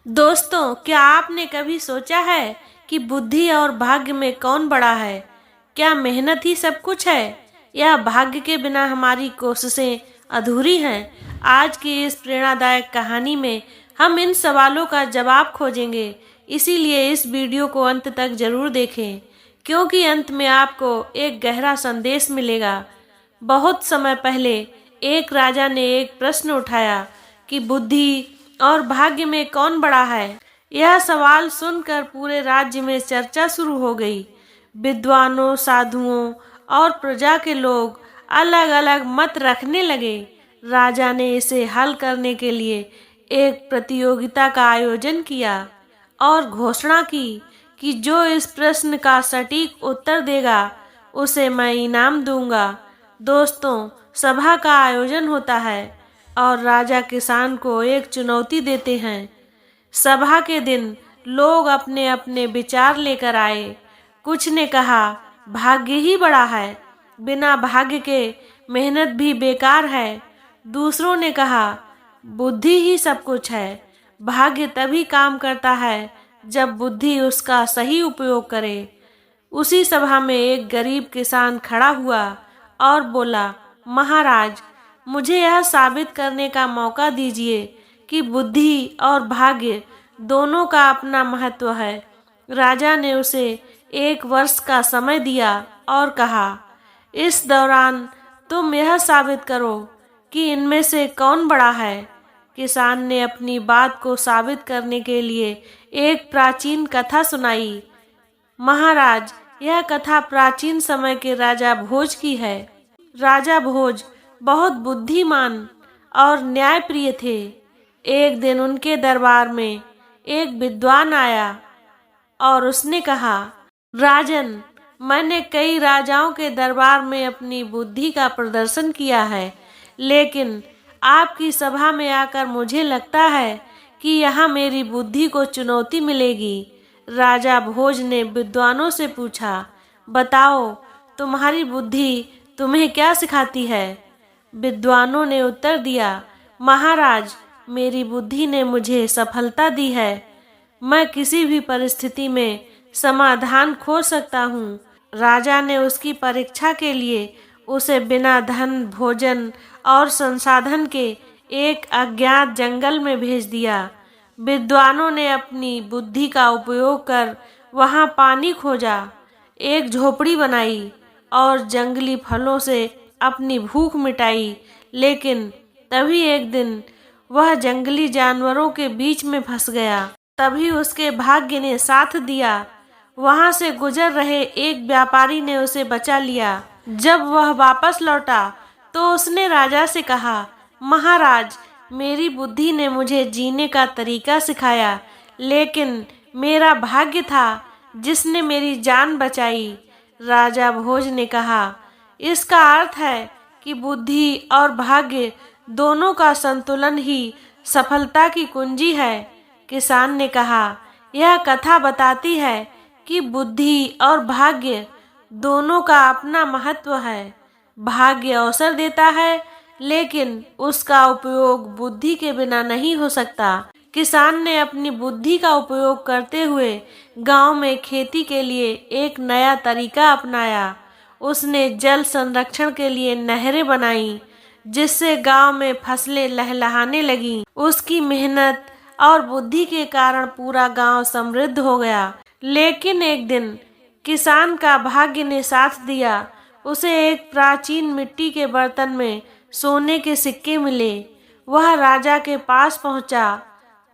दोस्तों, क्या आपने कभी सोचा है कि बुद्धि और भाग्य में कौन बड़ा है? क्या मेहनत ही सब कुछ है या भाग्य के बिना हमारी कोशिशें अधूरी हैं? आज की इस प्रेरणादायक कहानी में हम इन सवालों का जवाब खोजेंगे। इसीलिए इस वीडियो को अंत तक जरूर देखें, क्योंकि अंत में आपको एक गहरा संदेश मिलेगा। बहुत समय पहले एक राजा ने एक प्रश्न उठाया कि बुद्धि और भाग्य में कौन बड़ा है। यह सवाल सुनकर पूरे राज्य में चर्चा शुरू हो गई। विद्वानों, साधुओं और प्रजा के लोग अलग अलग मत रखने लगे। राजा ने इसे हल करने के लिए एक प्रतियोगिता का आयोजन किया और घोषणा की कि जो इस प्रश्न का सटीक उत्तर देगा उसे मैं इनाम दूंगा। दोस्तों, सभा का आयोजन होता है और राजा किसान को एक चुनौती देते हैं। सभा के दिन लोग अपने अपने विचार लेकर आए। कुछ ने कहा भाग्य ही बड़ा है, बिना भाग्य के मेहनत भी बेकार है। दूसरों ने कहा बुद्धि ही सब कुछ है, भाग्य तभी काम करता है जब बुद्धि उसका सही उपयोग करे। उसी सभा में एक गरीब किसान खड़ा हुआ और बोला, महाराज, मुझे यह साबित करने का मौका दीजिए कि बुद्धि और भाग्य दोनों का अपना महत्व है। राजा ने उसे 1 वर्ष का समय दिया और कहा, इस दौरान तुम यह साबित करो कि इनमें से कौन बड़ा है। किसान ने अपनी बात को साबित करने के लिए एक प्राचीन कथा सुनाई। महाराज, यह कथा प्राचीन समय के राजा भोज की है। राजा भोज बहुत बुद्धिमान और न्यायप्रिय थे। एक दिन उनके दरबार में एक विद्वान आया और उसने कहा, राजन, मैंने कई राजाओं के दरबार में अपनी बुद्धि का प्रदर्शन किया है, लेकिन आपकी सभा में आकर मुझे लगता है कि यहाँ मेरी बुद्धि को चुनौती मिलेगी। राजा भोज ने विद्वानों से पूछा, बताओ, तुम्हारी बुद्धि तुम्हें क्या सिखाती है? विद्वानों ने उत्तर दिया, महाराज, मेरी बुद्धि ने मुझे सफलता दी है। मैं किसी भी परिस्थिति में समाधान खोज सकता हूँ। राजा ने उसकी परीक्षा के लिए उसे बिना धन, भोजन और संसाधन के एक अज्ञात जंगल में भेज दिया। विद्वानों ने अपनी बुद्धि का उपयोग कर वहाँ पानी खोजा, एक झोपड़ी बनाई और जंगली फलों से अपनी भूख मिटाई। लेकिन तभी एक दिन वह जंगली जानवरों के बीच में फंस गया। तभी उसके भाग्य ने साथ दिया। वहां से गुजर रहे एक व्यापारी ने उसे बचा लिया। जब वह वापस लौटा तो उसने राजा से कहा, महाराज, मेरी बुद्धि ने मुझे जीने का तरीका सिखाया, लेकिन मेरा भाग्य था जिसने मेरी जान बचाई। राजा भोज ने कहा, इसका अर्थ है कि बुद्धि और भाग्य दोनों का संतुलन ही सफलता की कुंजी है। किसान ने कहा, यह कथा बताती है कि बुद्धि और भाग्य दोनों का अपना महत्व है। भाग्य अवसर देता है, लेकिन उसका उपयोग बुद्धि के बिना नहीं हो सकता। किसान ने अपनी बुद्धि का उपयोग करते हुए गांव में खेती के लिए एक नया तरीका अपनाया। उसने जल संरक्षण के लिए नहरें बनाई, जिससे गांव में फसलें लहलहाने लगीं। उसकी मेहनत और बुद्धि के कारण पूरा गांव समृद्ध हो गया। लेकिन एक दिन किसान का भाग्य ने साथ दिया। उसे एक प्राचीन मिट्टी के बर्तन में सोने के सिक्के मिले। वह राजा के पास पहुंचा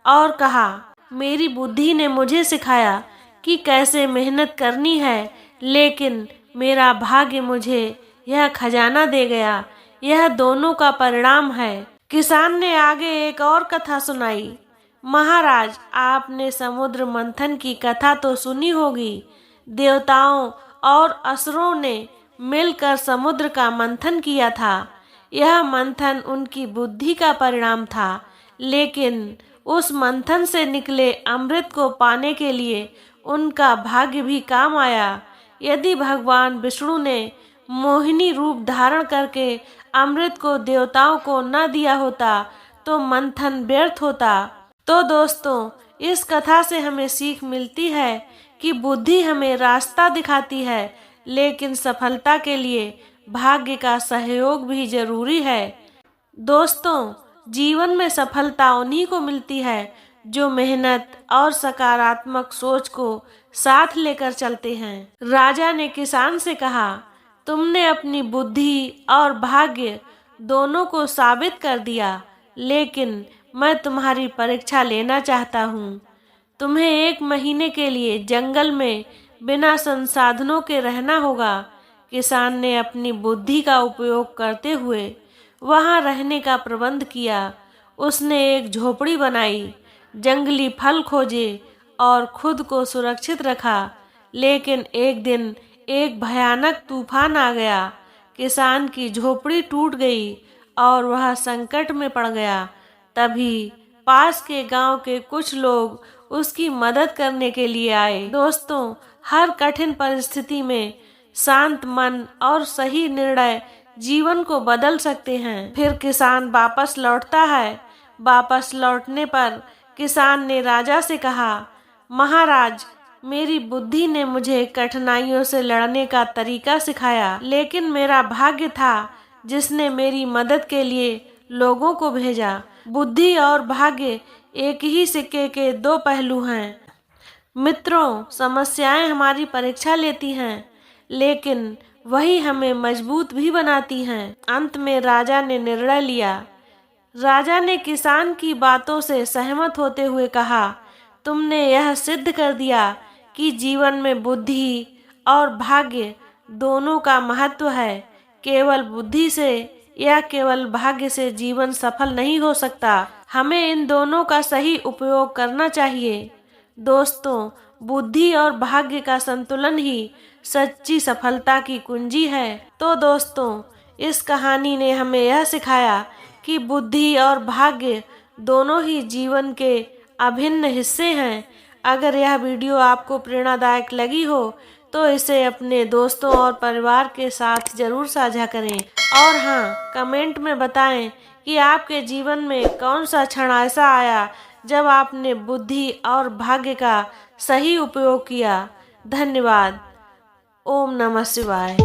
और कहा, मेरी बुद्धि ने मुझे सिखाया कि कैसे मेहनत करनी है, लेकिन मेरा भाग्य मुझे यह खजाना दे गया। यह दोनों का परिणाम है। किसान ने आगे एक और कथा सुनाई। महाराज, आपने समुद्र मंथन की कथा तो सुनी होगी। देवताओं और असुरों ने मिलकर समुद्र का मंथन किया था। यह मंथन उनकी बुद्धि का परिणाम था, लेकिन उस मंथन से निकले अमृत को पाने के लिए उनका भाग्य भी काम आया। यदि भगवान विष्णु ने मोहिनी रूप धारण करके अमृत को देवताओं को न दिया होता तो मंथन व्यर्थ होता। तो दोस्तों, इस कथा से हमें सीख मिलती है कि बुद्धि हमें रास्ता दिखाती है, लेकिन सफलता के लिए भाग्य का सहयोग भी जरूरी है। दोस्तों, जीवन में सफलता उन्हीं को मिलती है जो मेहनत और सकारात्मक सोच को साथ लेकर चलते हैं। राजा ने किसान से कहा, तुमने अपनी बुद्धि और भाग्य दोनों को साबित कर दिया, लेकिन मैं तुम्हारी परीक्षा लेना चाहता हूँ। तुम्हें 1 महीने के लिए जंगल में बिना संसाधनों के रहना होगा। किसान ने अपनी बुद्धि का उपयोग करते हुए वहां रहने का प्रबंध किया। उसने एक झोपड़ी बनाई, जंगली फल खोजे और खुद को सुरक्षित रखा। लेकिन एक दिन एक भयानक तूफान आ गया। किसान की झोपड़ी टूट गई और वह संकट में पड़ गया। तभी पास के गांव के कुछ लोग उसकी मदद करने के लिए आए। दोस्तों, हर कठिन परिस्थिति में शांत मन और सही निर्णय जीवन को बदल सकते हैं। फिर किसान वापस लौटता है। वापस लौटने पर किसान ने राजा से कहा, महाराज, मेरी बुद्धि ने मुझे कठिनाइयों से लड़ने का तरीका सिखाया, लेकिन मेरा भाग्य था जिसने मेरी मदद के लिए लोगों को भेजा। बुद्धि और भाग्य एक ही सिक्के के 2 पहलू हैं। मित्रों, समस्याएं हमारी परीक्षा लेती हैं, लेकिन वही हमें मजबूत भी बनाती हैं। अंत में राजा ने निर्णय लिया। राजा ने किसान की बातों से सहमत होते हुए कहा, तुमने यह सिद्ध कर दिया कि जीवन में बुद्धि और भाग्य दोनों का महत्व है। केवल बुद्धि से या केवल भाग्य से जीवन सफल नहीं हो सकता। हमें इन दोनों का सही उपयोग करना चाहिए। दोस्तों, बुद्धि और भाग्य का संतुलन ही सच्ची सफलता की कुंजी है। तो दोस्तों, इस कहानी ने हमें यह सिखाया कि बुद्धि और भाग्य दोनों ही जीवन के अभिन्न हिस्से हैं। अगर यह वीडियो आपको प्रेरणादायक लगी हो तो इसे अपने दोस्तों और परिवार के साथ जरूर साझा करें। और हाँ, कमेंट में बताएं कि आपके जीवन में कौन सा क्षण ऐसा आया जब आपने बुद्धि और भाग्य का सही उपयोग किया। धन्यवाद। ओम नमः शिवाय।